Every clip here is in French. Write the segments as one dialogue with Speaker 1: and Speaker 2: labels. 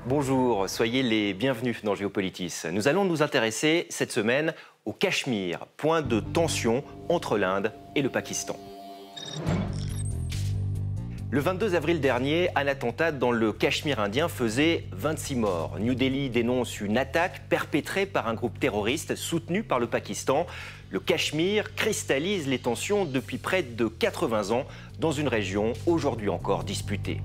Speaker 1: Bonjour, soyez les bienvenus dans Géopolitis. Nous allons nous intéresser cette semaine au Cachemire, point de tension entre l'Inde et le Pakistan. Le 22 avril dernier, un attentat dans le Cachemire indien faisait 26 morts. New Delhi dénonce une attaque perpétrée par un groupe terroriste soutenu par le Pakistan. Le Cachemire cristallise les tensions depuis près de 80 ans dans une région aujourd'hui encore disputée.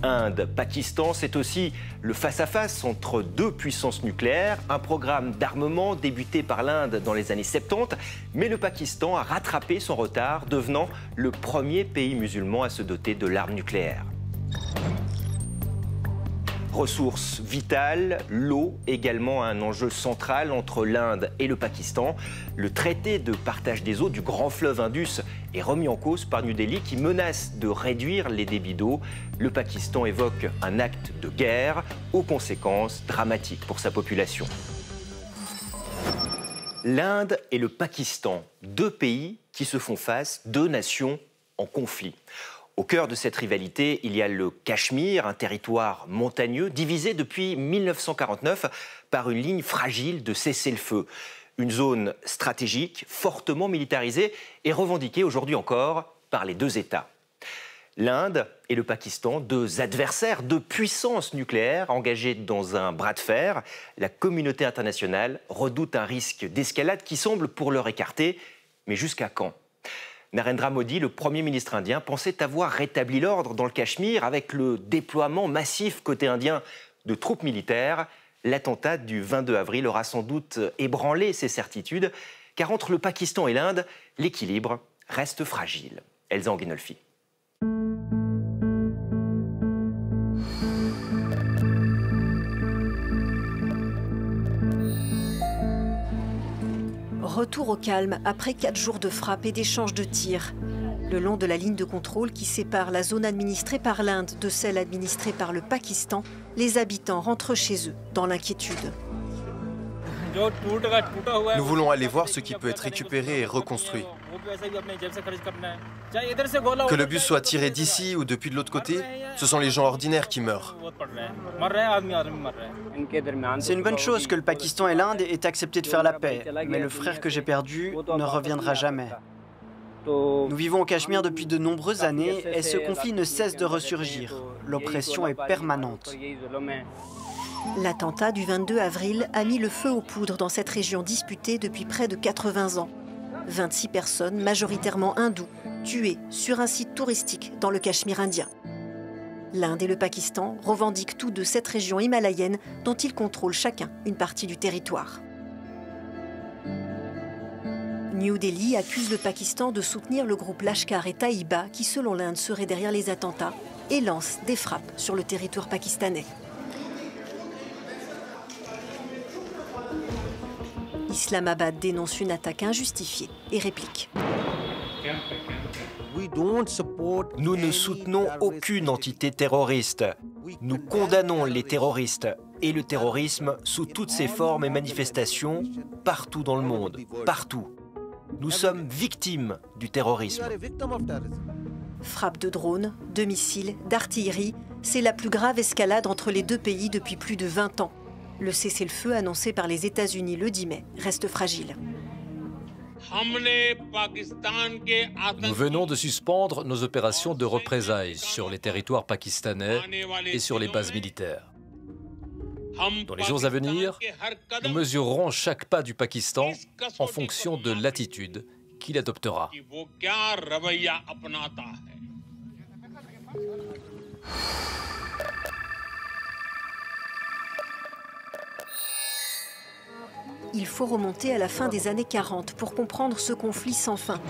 Speaker 1: Inde-Pakistan, c'est aussi le face-à-face entre deux puissances nucléaires, un programme d'armement débuté par l'Inde dans les années 70, mais le Pakistan a rattrapé son retard, devenant le premier pays musulman à se doter de l'arme nucléaire. Ressources vitales, l'eau également un enjeu central entre l'Inde et le Pakistan. Le traité de partage des eaux du grand fleuve Indus est remis en cause par New Delhi qui menace de réduire les débits d'eau. Le Pakistan évoque un acte de guerre aux conséquences dramatiques pour sa population. L'Inde et le Pakistan, deux pays qui se font face, deux nations en conflit. Au cœur de cette rivalité, il y a le Cachemire, un territoire montagneux divisé depuis 1949 par une ligne fragile de cessez-le-feu. Une zone stratégique, fortement militarisée et revendiquée aujourd'hui encore par les deux États. L'Inde et le Pakistan, deux adversaires, deux puissances nucléaires engagées dans un bras de fer. La communauté internationale redoute un risque d'escalade qui semble pour l'heure écarté. Mais jusqu'à quand ? Narendra Modi, le Premier ministre indien, pensait avoir rétabli l'ordre dans le Cachemire avec le déploiement massif côté indien de troupes militaires. L'attentat du 22 avril aura sans doute ébranlé ces certitudes, car entre le Pakistan et l'Inde, l'équilibre reste fragile. Elsa Anguinolfi.
Speaker 2: Retour au calme après 4 jours de frappe et d'échanges de tirs. Le long de la ligne de contrôle qui sépare la zone administrée par l'Inde de celle administrée par le Pakistan, les habitants rentrent chez eux dans l'inquiétude.
Speaker 3: Nous voulons aller voir ce qui peut être récupéré et reconstruit. Que le bus soit tiré d'ici ou depuis de l'autre côté, ce sont les gens ordinaires qui meurent.
Speaker 4: C'est une bonne chose que le Pakistan et l'Inde aient accepté de faire la paix, mais le frère que j'ai perdu ne reviendra jamais. Nous vivons au Cachemire depuis de nombreuses années et ce conflit ne cesse de ressurgir. L'oppression est permanente.
Speaker 2: L'attentat du 22 avril a mis le feu aux poudres dans cette région disputée depuis près de 80 ans. 26 personnes, majoritairement hindous, tuées sur un site touristique dans le Cachemire indien. L'Inde et le Pakistan revendiquent tous deux cette région himalayenne dont ils contrôlent chacun une partie du territoire. New Delhi accuse le Pakistan de soutenir le groupe Lashkar-e-Taiba qui, selon l'Inde, serait derrière les attentats et lance des frappes sur le territoire pakistanais. Islamabad dénonce une attaque injustifiée et réplique.
Speaker 1: Nous ne soutenons aucune entité terroriste. Nous condamnons les terroristes et le terrorisme sous toutes ses formes et manifestations, partout dans le monde, partout. Nous sommes victimes du terrorisme.
Speaker 2: Frappes de drones, de missiles, d'artillerie, c'est la plus grave escalade entre les deux pays depuis plus de 20 ans. Le cessez-le-feu annoncé par les États-Unis le 10 mai reste fragile.
Speaker 5: Nous venons de suspendre nos opérations de représailles sur les territoires pakistanais et sur les bases militaires. Dans les jours à venir, nous mesurerons chaque pas du Pakistan en fonction de l'attitude qu'il adoptera.
Speaker 2: Il faut remonter à la fin des années 40 pour comprendre ce conflit sans fin.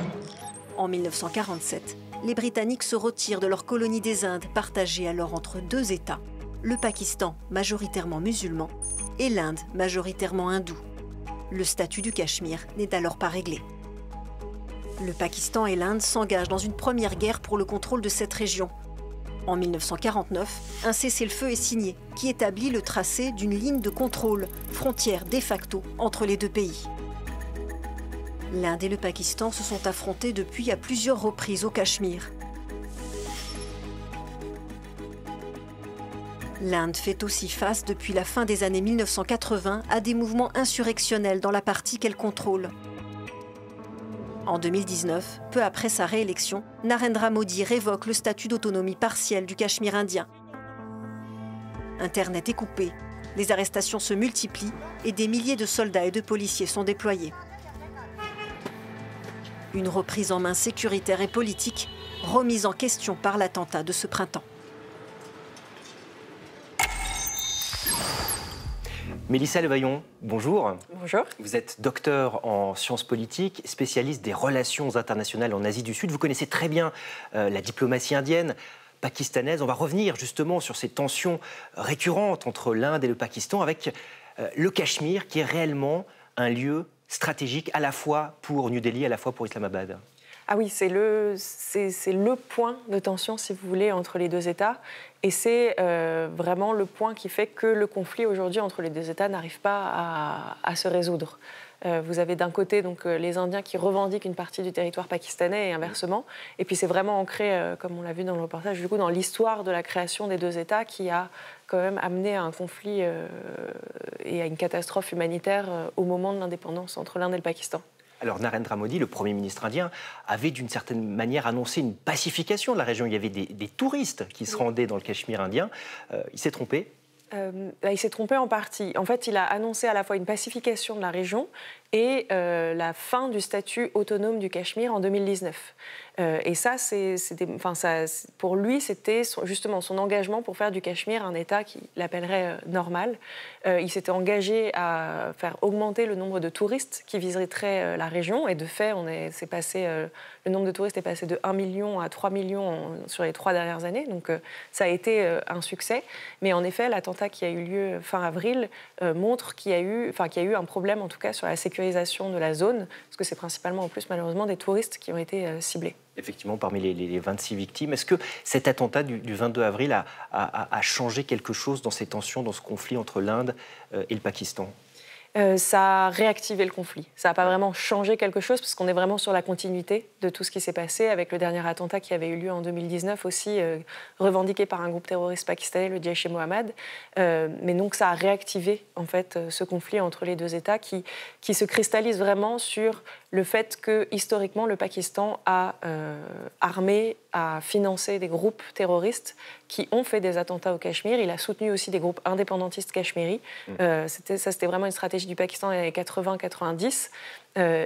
Speaker 2: En 1947, les Britanniques se retirent de leur colonie des Indes, partagée alors entre deux États, le Pakistan, majoritairement musulman, et l'Inde, majoritairement hindoue. Le statut du Cachemire n'est alors pas réglé. Le Pakistan et l'Inde s'engagent dans une première guerre pour le contrôle de cette région. En 1949, un cessez-le-feu est signé qui établit le tracé d'une ligne de contrôle, frontière de facto entre les deux pays. L'Inde et le Pakistan se sont affrontés depuis à plusieurs reprises au Cachemire. L'Inde fait aussi face, depuis la fin des années 1980, à des mouvements insurrectionnels dans la partie qu'elle contrôle. En 2019, peu après sa réélection, Narendra Modi révoque le statut d'autonomie partielle du Cachemire indien. Internet est coupé, les arrestations se multiplient et des milliers de soldats et de policiers sont déployés. Une reprise en main sécuritaire et politique, remise en question par l'attentat de ce printemps.
Speaker 1: Mélissa Levaillon, bonjour.
Speaker 6: Bonjour.
Speaker 1: Vous êtes docteur en sciences politiques, spécialiste des relations internationales en Asie du Sud. Vous connaissez très bien la diplomatie indienne, pakistanaise. On va revenir justement sur ces tensions récurrentes entre l'Inde et le Pakistan avec le Cachemire qui est réellement un lieu stratégique à la fois pour New Delhi, à la fois pour Islamabad.
Speaker 6: Ah oui, c'est le point de tension, si vous voulez, entre les deux États. Et c'est vraiment le point qui fait que le conflit aujourd'hui entre les deux États n'arrive pas à se résoudre. Vous avez d'un côté donc, les Indiens qui revendiquent une partie du territoire pakistanais et inversement. Et puis c'est vraiment ancré, comme on l'a vu dans le reportage, du coup, dans l'histoire de la création des deux États qui a quand même amené à un conflit et à une catastrophe humanitaire au moment de l'indépendance entre l'Inde et le Pakistan.
Speaker 1: Alors Narendra Modi, le Premier ministre indien, avait d'une certaine manière annoncé une pacification de la région. Il y avait des touristes qui se rendaient dans le Cachemire indien. Il s'est trompé ?
Speaker 6: Il s'est trompé en partie. En fait, il a annoncé à la fois une pacification de la région et la fin du statut autonome du Cachemire en 2019. Et ça, pour lui, c'était justement son engagement pour faire du Cachemire un État qu'il appellerait normal. Il s'était engagé à faire augmenter le nombre de touristes qui visiteraient la région. Et de fait, le nombre de touristes est passé de 1 million à 3 millions sur les 3 dernières années. Donc ça a été un succès. Mais en effet, l'attentat qui a eu lieu fin avril montre qu'il y a eu un problème, en tout cas, sur la sécurisation de la zone, parce que c'est principalement, en plus, malheureusement, des touristes qui ont été ciblés.
Speaker 1: Effectivement, parmi les 26 victimes, est-ce que cet attentat du 22 avril a changé quelque chose dans ces tensions, dans ce conflit entre l'Inde et le Pakistan ?
Speaker 6: Ça a réactivé le conflit. Ça n'a pas vraiment changé quelque chose, parce qu'on est vraiment sur la continuité de tout ce qui s'est passé, avec le dernier attentat qui avait eu lieu en 2019 aussi, revendiqué par un groupe terroriste pakistanais, le Jaish-e-Mohammed. Mais donc ça a réactivé en fait ce conflit entre les deux États qui se cristallise vraiment sur le fait que, historiquement, le Pakistan a armé, a financé des groupes terroristes qui ont fait des attentats au Cachemire. Il a soutenu aussi des groupes indépendantistes cachemiris. C'était vraiment une stratégie du Pakistan dans les années 80-90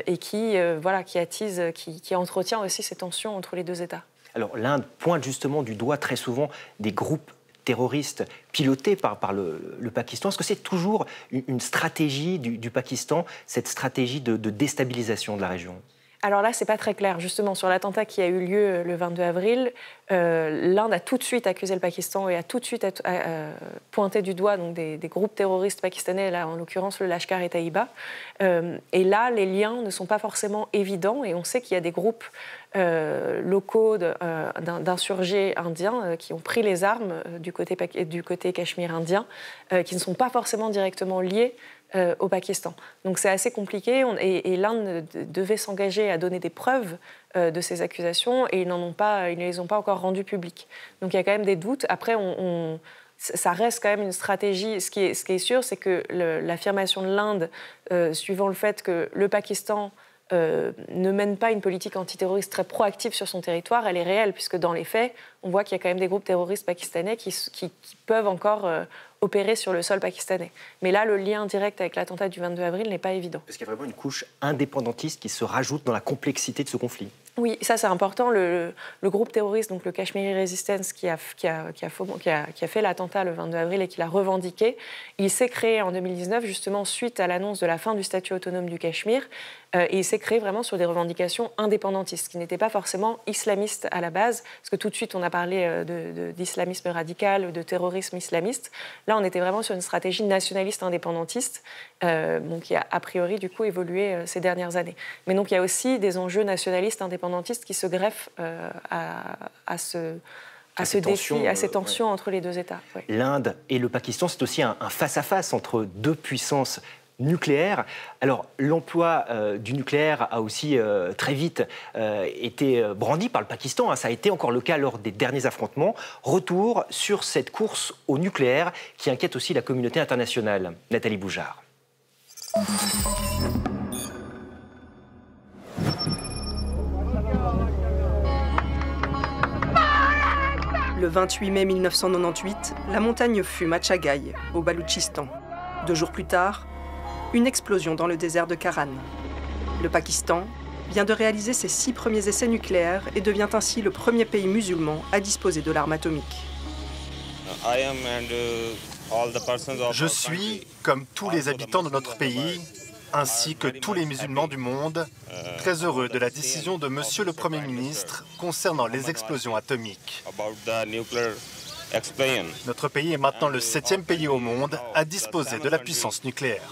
Speaker 6: et qui entretient aussi ces tensions entre les deux États.
Speaker 1: Alors l'Inde pointe justement du doigt très souvent des groupes terroristes pilotés par le Pakistan. Est-ce que c'est toujours une stratégie du Pakistan, cette stratégie de déstabilisation de la région ?
Speaker 6: Alors là, c'est pas très clair. Justement, sur l'attentat qui a eu lieu le 22 avril, l'Inde a tout de suite accusé le Pakistan et a tout de suite pointé du doigt donc, des groupes terroristes pakistanais, là, en l'occurrence le Lashkar-e-Taiba. Et là, les liens ne sont pas forcément évidents et on sait qu'il y a des groupes locaux d'insurgés indiens qui ont pris les armes du côté cachemire indien, qui ne sont pas forcément directement liés au Pakistan. Donc c'est assez compliqué et l'Inde devait s'engager à donner des preuves de ces accusations et ils ne les ont pas encore rendues publiques. Donc il y a quand même des doutes. Après, ça reste quand même une stratégie. Ce qui est sûr, c'est que l'affirmation de l'Inde, suivant le fait que le Pakistan ne mène pas une politique antiterroriste très proactive sur son territoire, elle est réelle, puisque dans les faits, on voit qu'il y a quand même des groupes terroristes pakistanais qui peuvent encore opérer sur le sol pakistanais. Mais là, le lien direct avec l'attentat du 22 avril n'est pas évident.
Speaker 1: Parce qu'il y a vraiment une couche indépendantiste qui se rajoute dans la complexité de ce conflit.
Speaker 6: Oui, ça c'est important. Le groupe terroriste, donc le Kashmiri Resistance, qui a fait l'attentat le 22 avril et qui l'a revendiqué, il s'est créé en 2019, justement suite à l'annonce de la fin du statut autonome du Cachemire. Et il s'est créé vraiment sur des revendications indépendantistes, qui n'étaient pas forcément islamistes à la base, parce que tout de suite on a parlé d'islamisme radical, de terrorisme islamiste. Là, on était vraiment sur une stratégie nationaliste indépendantiste, qui a priori du coup évolué ces dernières années. Mais donc il y a aussi des enjeux nationalistes indépendantistes qui se greffent à ces tensions entre les deux États. Ouais.
Speaker 1: L'Inde et le Pakistan, c'est aussi un face-à-face entre deux puissances nucléaire. Alors, l'emploi du nucléaire a aussi très vite été brandi par le Pakistan. Ça a été encore le cas lors des derniers affrontements. Retour sur cette course au nucléaire qui inquiète aussi la communauté internationale. Nathalie Boujard.
Speaker 7: Le 28 mai 1998, la montagne fume à Chagai, au Baloutchistan. 2 jours plus tard, une explosion dans le désert de Karan. Le Pakistan vient de réaliser ses 6 premiers essais nucléaires et devient ainsi le premier pays musulman à disposer de l'arme atomique.
Speaker 8: Je suis, comme tous les habitants de notre pays, ainsi que tous les musulmans du monde, très heureux de la décision de Monsieur le Premier ministre concernant les explosions atomiques. Notre pays est maintenant le 7e pays au monde à disposer de la puissance nucléaire.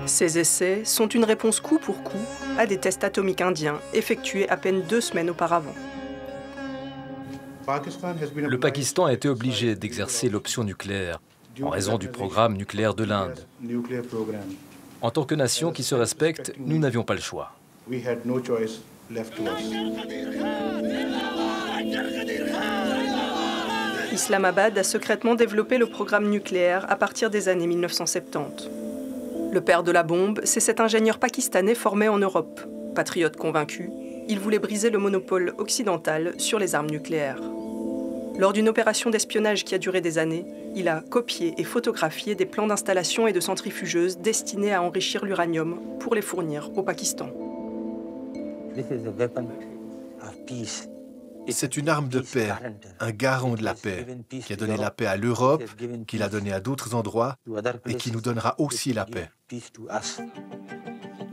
Speaker 7: Ces essais sont une réponse coup pour coup à des tests atomiques indiens effectués à peine 2 semaines auparavant.
Speaker 5: Le Pakistan a été obligé d'exercer l'option nucléaire en raison du programme nucléaire de l'Inde. En tant que nation qui se respecte, nous n'avions pas le choix.
Speaker 7: Islamabad a secrètement développé le programme nucléaire à partir des années 1970. Le père de la bombe, c'est cet ingénieur pakistanais formé en Europe. Patriote convaincu, il voulait briser le monopole occidental sur les armes nucléaires. Lors d'une opération d'espionnage qui a duré des années, il a copié et photographié des plans d'installation et de centrifugeuses destinés à enrichir l'uranium pour les fournir au Pakistan.
Speaker 8: C'est une arme de paix, un garant de la paix, qui a donné la paix à l'Europe, qui l'a donnée à d'autres endroits et qui nous donnera aussi la paix.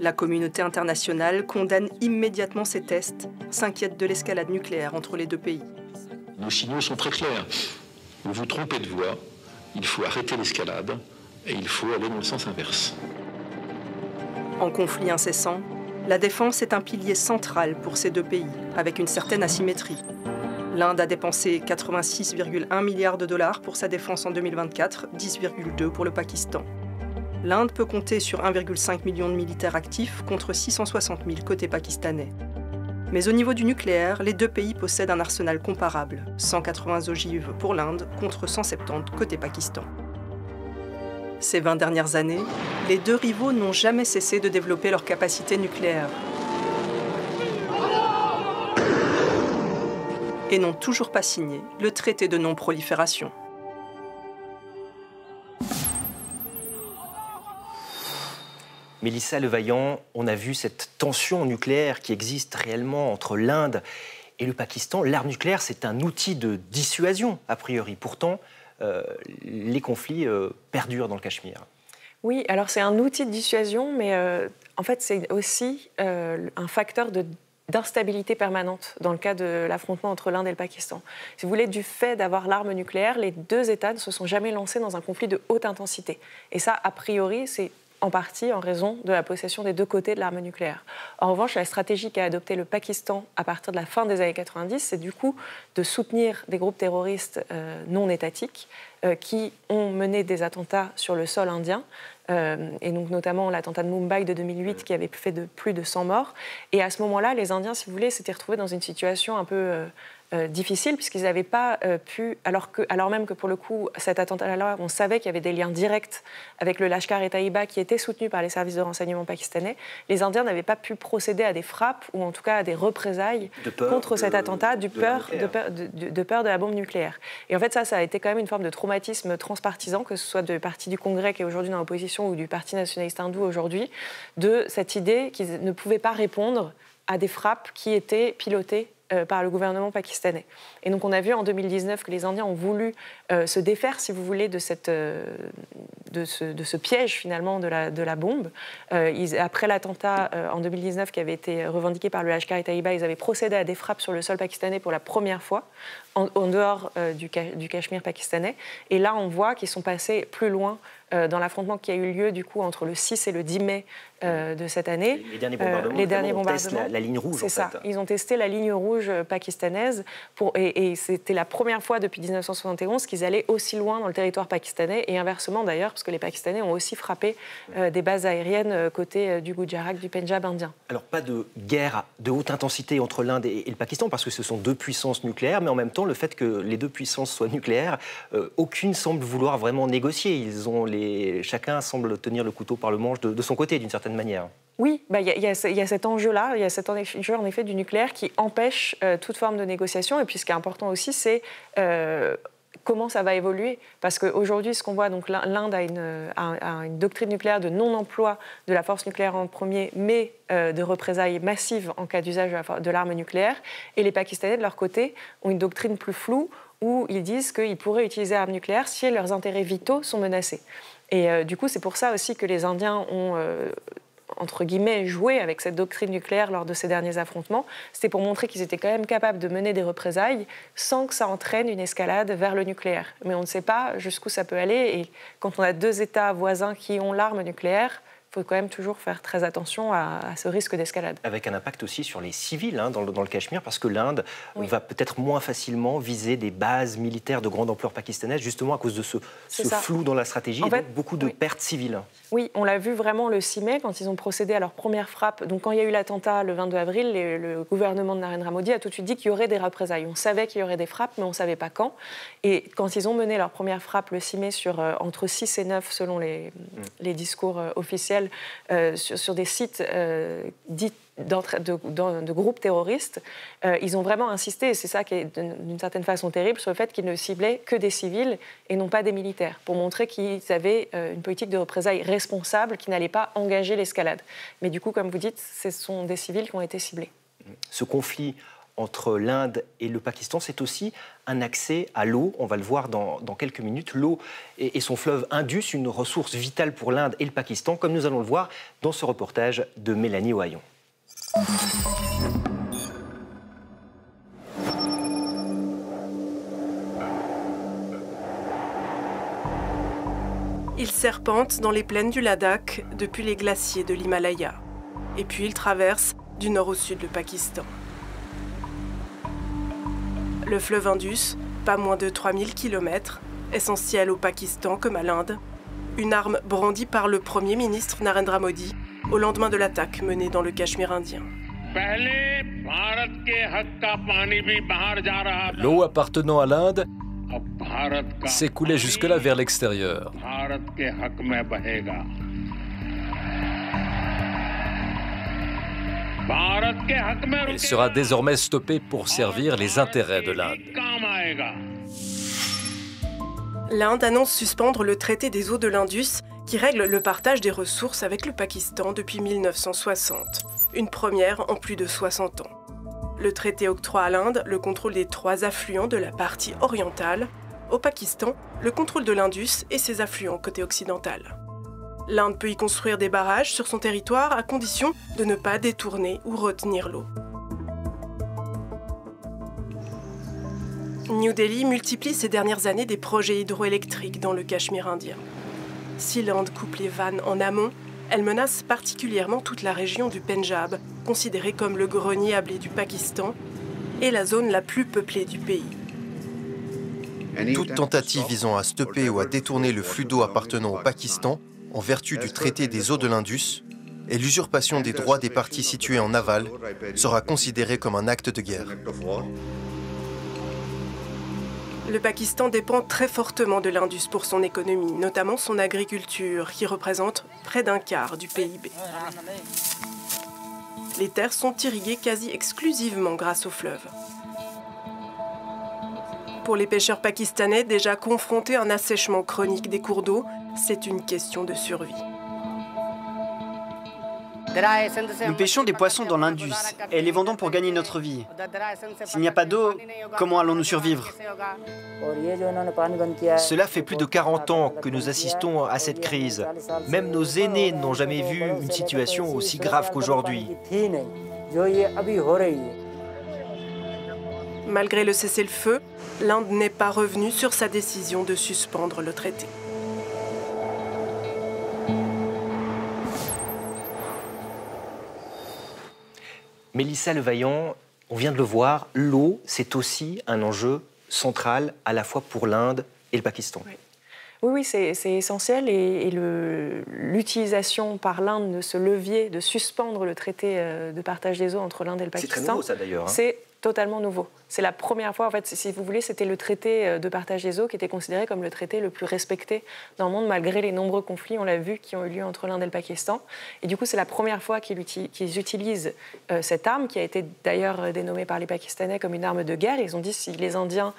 Speaker 7: La communauté internationale condamne immédiatement ces tests, s'inquiète de l'escalade nucléaire entre les 2 pays.
Speaker 9: Nos signaux sont très clairs. Vous vous trompez de voie, il faut arrêter l'escalade et il faut aller dans le sens inverse.
Speaker 7: En conflit incessant, la défense est un pilier central pour ces 2 pays, avec une certaine asymétrie. L'Inde a dépensé 86,1 milliards de dollars pour sa défense en 2024, 10,2 pour le Pakistan. L'Inde peut compter sur 1,5 million de militaires actifs contre 660 000 côté pakistanais. Mais au niveau du nucléaire, les 2 pays possèdent un arsenal comparable, 180 ogives pour l'Inde contre 170 côté Pakistan. Ces 20 dernières années, les 2 rivaux n'ont jamais cessé de développer leur capacité nucléaire et n'ont toujours pas signé le traité de non-prolifération.
Speaker 1: Mélissa Levaillant, on a vu cette tension nucléaire qui existe réellement entre l'Inde et le Pakistan. L'arme nucléaire, c'est un outil de dissuasion, a priori. Pourtant, les conflits perdurent dans le Cachemire.
Speaker 6: Oui, alors c'est un outil de dissuasion, mais en fait, c'est aussi un facteur d'instabilité permanente dans le cas de l'affrontement entre l'Inde et le Pakistan. Si vous voulez, du fait d'avoir l'arme nucléaire, les 2 États ne se sont jamais lancés dans un conflit de haute intensité. Et ça, a priori, c'est en partie en raison de la possession des 2 côtés de l'arme nucléaire. En revanche, la stratégie qu'a adoptée le Pakistan à partir de la fin des années 90, c'est du coup de soutenir des groupes terroristes non étatiques qui ont mené des attentats sur le sol indien, et donc notamment l'attentat de Mumbai de 2008 qui avait fait de plus de 100 morts. Et à ce moment-là, les Indiens, si vous voulez, s'étaient retrouvés dans une situation un peu difficile, puisqu'ils n'avaient pas pu, alors même que pour le coup, cet attentat-là, on savait qu'il y avait des liens directs avec le Lashkar-e-Taiba qui était soutenu par les services de renseignement pakistanais, les Indiens n'avaient pas pu procéder à des frappes ou en tout cas à des représailles contre cet attentat de peur de la bombe nucléaire. Et en fait, ça a été quand même une forme de traumatisme transpartisan, que ce soit du parti du Congrès qui est aujourd'hui dans l'opposition ou du parti nationaliste hindou aujourd'hui, de cette idée qu'ils ne pouvaient pas répondre à des frappes qui étaient pilotées par le gouvernement pakistanais. Et donc on a vu en 2019 que les Indiens ont voulu se défaire, si vous voulez, de ce piège finalement de la bombe. Après l'attentat en 2019 qui avait été revendiqué par le Lashkar-e-Taiba, ils avaient procédé à des frappes sur le sol pakistanais pour la première fois en dehors du Cachemire pakistanais. Et là, on voit qu'ils sont passés plus loin dans l'affrontement qui a eu lieu du coup entre le 6 et le 10 mai de cette année.
Speaker 1: Les derniers bombardements, la ligne rouge.
Speaker 6: C'est ça. Ils ont testé la ligne rouge pakistanaise et c'était la première fois depuis 1971 qu'ils allaient aussi loin dans le territoire pakistanais et inversement d'ailleurs, parce que les Pakistanais ont aussi frappé des bases aériennes côté du Gujarat, du Pendjab indien.
Speaker 1: Alors pas de guerre de haute intensité entre l'Inde et le Pakistan parce que ce sont deux puissances nucléaires, mais en même temps le fait que les deux puissances soient nucléaires, aucune semble vouloir vraiment négocier. Chacun semble tenir le couteau par le manche de son côté d'une certaine manière.
Speaker 6: Oui, il y a cet enjeu-là, il y a cet enjeu en effet du nucléaire qui empêche toute forme de négociation. Et puis ce qui est important aussi, c'est comment ça va évoluer. Parce qu'aujourd'hui, ce qu'on voit, donc l'Inde a une doctrine nucléaire de non-emploi de la force nucléaire en premier, mais de représailles massives en cas d'usage de l'arme nucléaire. Et les Pakistanais, de leur côté, ont une doctrine plus floue où ils disent qu'ils pourraient utiliser l'arme nucléaire si leurs intérêts vitaux sont menacés. Et du coup, c'est pour ça aussi que les Indiens ont, entre guillemets, joué avec cette doctrine nucléaire lors de ces derniers affrontements. C'était pour montrer qu'ils étaient quand même capables de mener des représailles sans que ça entraîne une escalade vers le nucléaire. Mais on ne sait pas jusqu'où ça peut aller. Et quand on a deux États voisins qui ont l'arme nucléaire, il faut quand même toujours faire très attention à ce risque d'escalade.
Speaker 1: Avec un impact aussi sur les civils dans le Cachemire, parce que l'Inde va peut-être moins facilement viser des bases militaires de grande ampleur pakistanaises, justement à cause de ce flou dans la stratégie, et donc beaucoup de pertes civiles.
Speaker 6: Oui, on l'a vu vraiment le 6 mai, quand ils ont procédé à leur première frappe. Donc quand il y a eu l'attentat le 22 avril, le gouvernement de Narendra Modi a tout de suite dit qu'il y aurait des représailles. On savait qu'il y aurait des frappes, mais on ne savait pas quand. Et quand ils ont mené leur première frappe le 6 mai sur entre 6 et 9, selon les discours officiels, sur des sites dits de groupes terroristes, ils ont vraiment insisté, et c'est ça qui est d'une certaine façon terrible, sur le fait qu'ils ne ciblaient que des civils et non pas des militaires, pour montrer qu'ils avaient une politique de représailles responsable qui n'allait pas engager l'escalade. Mais du coup, comme vous dites, ce sont des civils qui ont été ciblés.
Speaker 1: Ce conflit entre l'Inde et le Pakistan, c'est aussi un accès à l'eau. On va le voir dans quelques minutes. L'eau et son fleuve Indus, une ressource vitale pour l'Inde et le Pakistan, comme nous allons le voir dans ce reportage de Mélanie Ohaillon.
Speaker 7: Il serpente dans les plaines du Ladakh depuis les glaciers de l'Himalaya. Et puis il traverse du nord au sud le Pakistan. Le fleuve Indus, pas moins de 3000 km, essentiel au Pakistan comme à l'Inde, une arme brandie par le Premier ministre Narendra Modi au lendemain de l'attaque menée dans le Cachemire indien.
Speaker 5: L'eau appartenant à l'Inde s'écoulait jusque-là vers l'extérieur. Elle sera désormais stoppée pour servir les intérêts de l'Inde.
Speaker 7: L'Inde annonce suspendre le traité des eaux de l'Indus qui règle le partage des ressources avec le Pakistan depuis 1960. Une première en plus de 60 ans. Le traité octroie à l'Inde le contrôle des 3 affluents de la partie orientale, au Pakistan, le contrôle de l'Indus et ses affluents côté occidental. L'Inde peut y construire des barrages sur son territoire à condition de ne pas détourner ou retenir l'eau. New Delhi multiplie ces dernières années des projets hydroélectriques dans le Cachemire indien. Si l'Inde coupe les vannes en amont, elle menace particulièrement toute la région du Pendjab, considérée comme le grenier à blé du Pakistan, et la zone la plus peuplée du pays.
Speaker 3: Toute tentative visant à stopper ou à détourner le flux d'eau appartenant au Pakistan, en vertu du traité des eaux de l'Indus, et l'usurpation des droits des parties situées en aval, sera considérée comme un acte de guerre.
Speaker 7: Le Pakistan dépend très fortement de l'Indus pour son économie, notamment son agriculture, qui représente près d'un quart du PIB. Les terres sont irriguées quasi exclusivement grâce au fleuve. Pour les pêcheurs pakistanais déjà confrontés à un assèchement chronique des cours d'eau, c'est une question de survie.
Speaker 4: Nous pêchons des poissons dans l'Indus et les vendons pour gagner notre vie. S'il n'y a pas d'eau, comment allons-nous survivre?
Speaker 10: Cela fait plus de 40 ans que nous assistons à cette crise. Même nos aînés n'ont jamais vu une situation aussi grave qu'aujourd'hui.
Speaker 7: Malgré le cessez-le-feu, l'Inde n'est pas revenue sur sa décision de suspendre le traité.
Speaker 1: Mélissa Levaillant, on vient de le voir, l'eau, c'est aussi un enjeu central à la fois pour l'Inde et le Pakistan.
Speaker 6: Oui, c'est essentiel et l'utilisation par l'Inde de ce levier de suspendre le traité de partage des eaux entre l'Inde et le Pakistan.
Speaker 1: C'est très nouveau ça d'ailleurs.
Speaker 6: C'est totalement nouveau. C'est la première fois, en fait, si vous voulez, c'était le traité de partage des eaux qui était considéré comme le traité le plus respecté dans le monde, malgré les nombreux conflits, on l'a vu, qui ont eu lieu entre l'Inde et le Pakistan. Et du coup, c'est la première fois qu'ils utilisent cette arme, qui a été d'ailleurs dénommée par les Pakistanais comme une arme de guerre. Ils ont dit, si les Indiens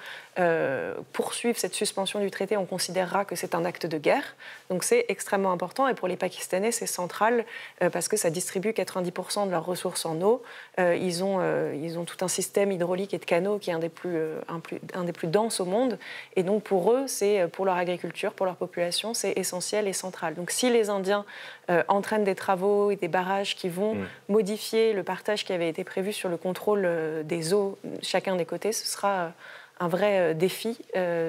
Speaker 6: poursuivent cette suspension du traité, on considérera que c'est un acte de guerre. Donc c'est extrêmement important. Et pour les Pakistanais, c'est central parce que ça distribue 90% de leurs ressources en eau. Ils ont tout un système hydraulique et de canaux qui est un des plus denses au monde. Et donc pour eux, c'est pour leur agriculture, pour leur population, c'est essentiel et central. Donc si les Indiens entraînent des travaux et des barrages qui vont modifier le partage qui avait été prévu sur le contrôle des eaux, chacun des côtés, ce sera un vrai défi,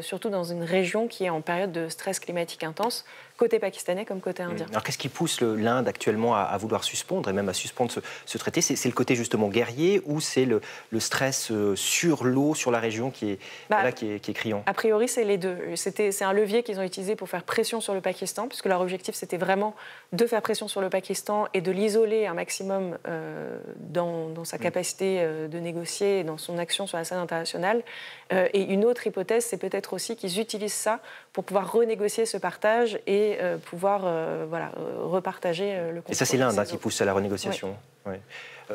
Speaker 6: surtout dans une région qui est en période de stress climatique intense, côté pakistanais comme côté indien.
Speaker 1: Alors qu'est-ce qui pousse l'Inde actuellement à vouloir suspendre et même à suspendre ce traité? C'est le côté justement guerrier ou c'est le stress sur l'eau, sur la région qui est criant? A
Speaker 6: priori, c'est les deux. C'est un levier qu'ils ont utilisé pour faire pression sur le Pakistan, puisque leur objectif, c'était vraiment de faire pression sur le Pakistan et de l'isoler un maximum dans sa capacité de négocier et dans son action sur la scène internationale. Et une autre hypothèse, c'est peut-être aussi qu'ils utilisent ça pour pouvoir renégocier ce partage et pouvoir repartager le contrôle.
Speaker 1: Et ça, c'est l'Inde qui pousse à la renégociation. Oui.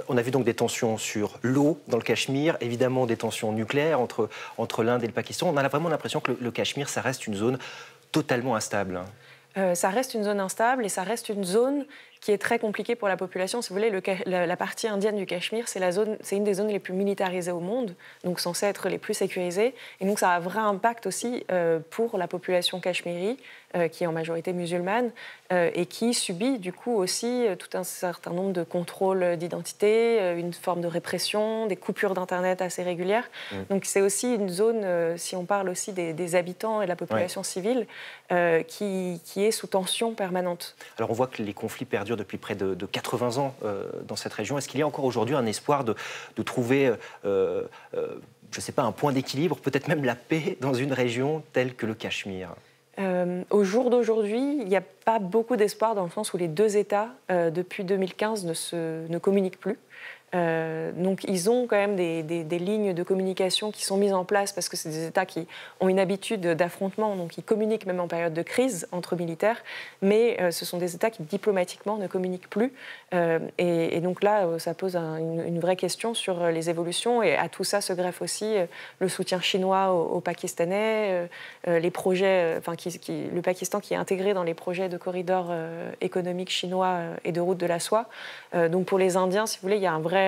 Speaker 1: On a vu donc des tensions sur l'eau dans le Cachemire, évidemment des tensions nucléaires entre l'Inde et le Pakistan. On a vraiment l'impression que le Cachemire, ça reste une zone totalement instable.
Speaker 6: Ça reste une zone instable et ça reste une zone qui est très compliquée pour la population. Si vous voulez, la partie indienne du Cachemire, c'est une des zones les plus militarisées au monde, donc censée être les plus sécurisées. Et donc ça a un vrai impact aussi pour la population cachemiri, qui est en majorité musulmane, et qui subit du coup aussi tout un certain nombre de contrôles d'identité, une forme de répression, des coupures d'Internet assez régulières. Donc c'est aussi une zone, si on parle aussi des habitants et de la population civile, qui est sous tension permanente.
Speaker 1: Alors on voit que les conflits perdurent depuis près de 80 ans dans cette région. Est-ce qu'il y a encore aujourd'hui un espoir de trouver, je ne sais pas, un point d'équilibre, peut-être même la paix dans une région telle que le Cachemire?
Speaker 6: Au jour d'aujourd'hui, il n'y a pas beaucoup d'espoir dans le sens où les deux États, depuis 2015, ne communiquent plus. Donc ils ont quand même des lignes de communication qui sont mises en place parce que c'est des États qui ont une habitude d'affrontement, donc ils communiquent même en période de crise entre militaires, mais ce sont des États qui diplomatiquement ne communiquent plus. Et donc là, ça pose une vraie question sur les évolutions, et à tout ça se greffe aussi le soutien chinois aux Pakistanais, les projets, le Pakistan qui est intégré dans les projets de corridors économiques chinois et de route de la soie. Donc pour les Indiens, si vous voulez, il y a un vrai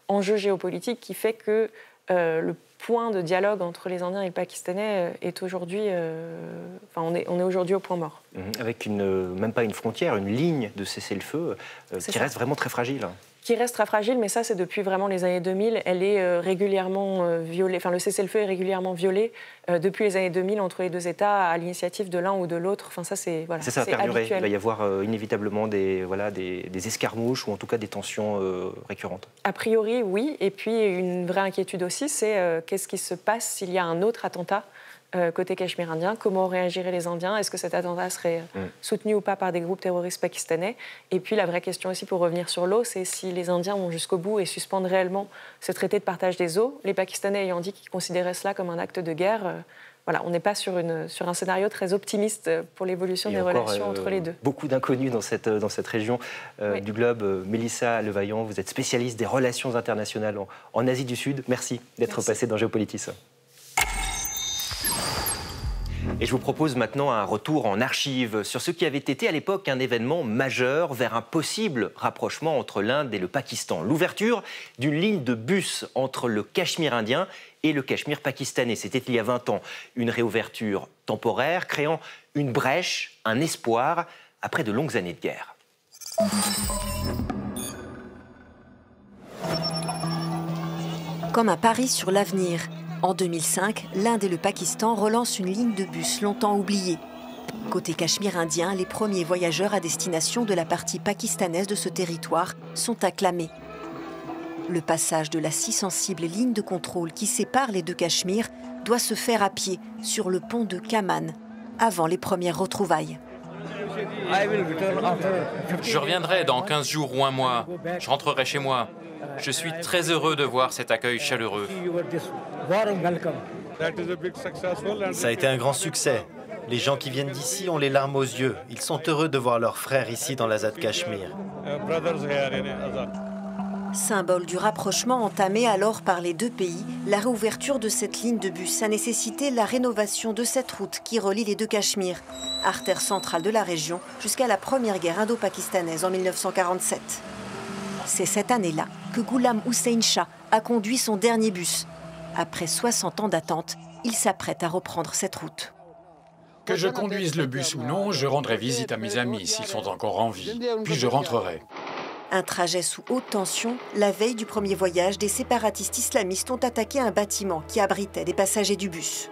Speaker 6: enjeu géopolitique qui fait que le point de dialogue entre les Indiens et le Pakistanais est aujourd'hui, on est aujourd'hui au point mort.
Speaker 1: Avec même pas une frontière, une ligne de cessez-le-feu qui reste vraiment très fragile.
Speaker 6: Qui reste très fragile, mais ça, c'est depuis vraiment les années 2000. Elle est régulièrement violée, le cessez-le-feu est régulièrement violé depuis les années 2000 entre les deux États à l'initiative de l'un ou de l'autre. Ça, c'est
Speaker 1: ça va perdurer. Il va y avoir inévitablement des escarmouches ou en tout cas des tensions récurrentes.
Speaker 6: A priori, oui. Et puis, une vraie inquiétude aussi, c'est qu'est-ce qui se passe s'il y a un autre attentat côté cachemire indien, comment réagiraient les Indiens? Est-ce que cet attentat serait soutenu ou pas par des groupes terroristes pakistanais? Et puis la vraie question aussi, pour revenir sur l'eau, c'est si les Indiens vont jusqu'au bout et suspendent réellement ce traité de partage des eaux. Les Pakistanais ayant dit qu'ils considéraient cela comme un acte de guerre, on n'est pas sur un scénario très optimiste pour l'évolution des relations entre les deux.
Speaker 1: Beaucoup d'inconnus dans cette région du globe. Mélissa Levaillant, vous êtes spécialiste des relations internationales en Asie du Sud. Merci d'être passée dans Géopolitis. Et je vous propose maintenant un retour en archives sur ce qui avait été à l'époque un événement majeur vers un possible rapprochement entre l'Inde et le Pakistan. L'ouverture d'une ligne de bus entre le Cachemire indien et le Cachemire pakistanais. C'était il y a 20 ans. Une réouverture temporaire créant une brèche, un espoir après de longues années de guerre.
Speaker 2: comme un pari sur l'avenir. En 2005, l'Inde et le Pakistan relancent une ligne de bus longtemps oubliée. Côté Cachemire indien, les premiers voyageurs à destination de la partie pakistanaise de ce territoire sont acclamés. Le passage de la si sensible ligne de contrôle qui sépare les deux Cachemires doit se faire à pied sur le pont de Kaman, avant les premières retrouvailles.
Speaker 11: Je reviendrai dans 15 jours ou un mois. Je rentrerai chez moi. Je suis très heureux de voir cet accueil chaleureux.
Speaker 3: Ça a été un grand succès. Les gens qui viennent d'ici ont les larmes aux yeux. Ils sont heureux de voir leurs frères ici dans l'Azad Cachemire.
Speaker 2: Symbole du rapprochement entamé alors par les deux pays, la réouverture de cette ligne de bus a nécessité la rénovation de cette route qui relie les deux Cachemires, artère centrale de la région, jusqu'à la première guerre indo-pakistanaise en 1947. C'est cette année-là que Ghulam Hussein Shah a conduit son dernier bus. Après 60 ans d'attente, il s'apprête à reprendre cette route.
Speaker 12: Que je conduise le bus ou non, je rendrai visite à mes amis s'ils sont encore en vie, puis je rentrerai.
Speaker 2: Un trajet sous haute tension, la veille du premier voyage, des séparatistes islamistes ont attaqué un bâtiment qui abritait des passagers du bus.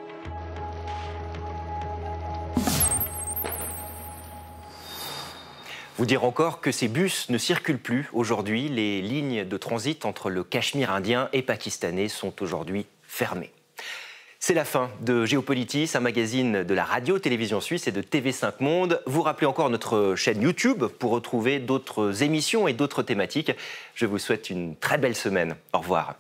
Speaker 1: Vous dire encore que ces bus ne circulent plus aujourd'hui. Les lignes de transit entre le Cachemire indien et pakistanais sont aujourd'hui fermées. C'est la fin de Géopolitis, un magazine de la radio-télévision suisse et de TV5 Monde. Vous rappelez encore notre chaîne YouTube pour retrouver d'autres émissions et d'autres thématiques. Je vous souhaite une très belle semaine. Au revoir.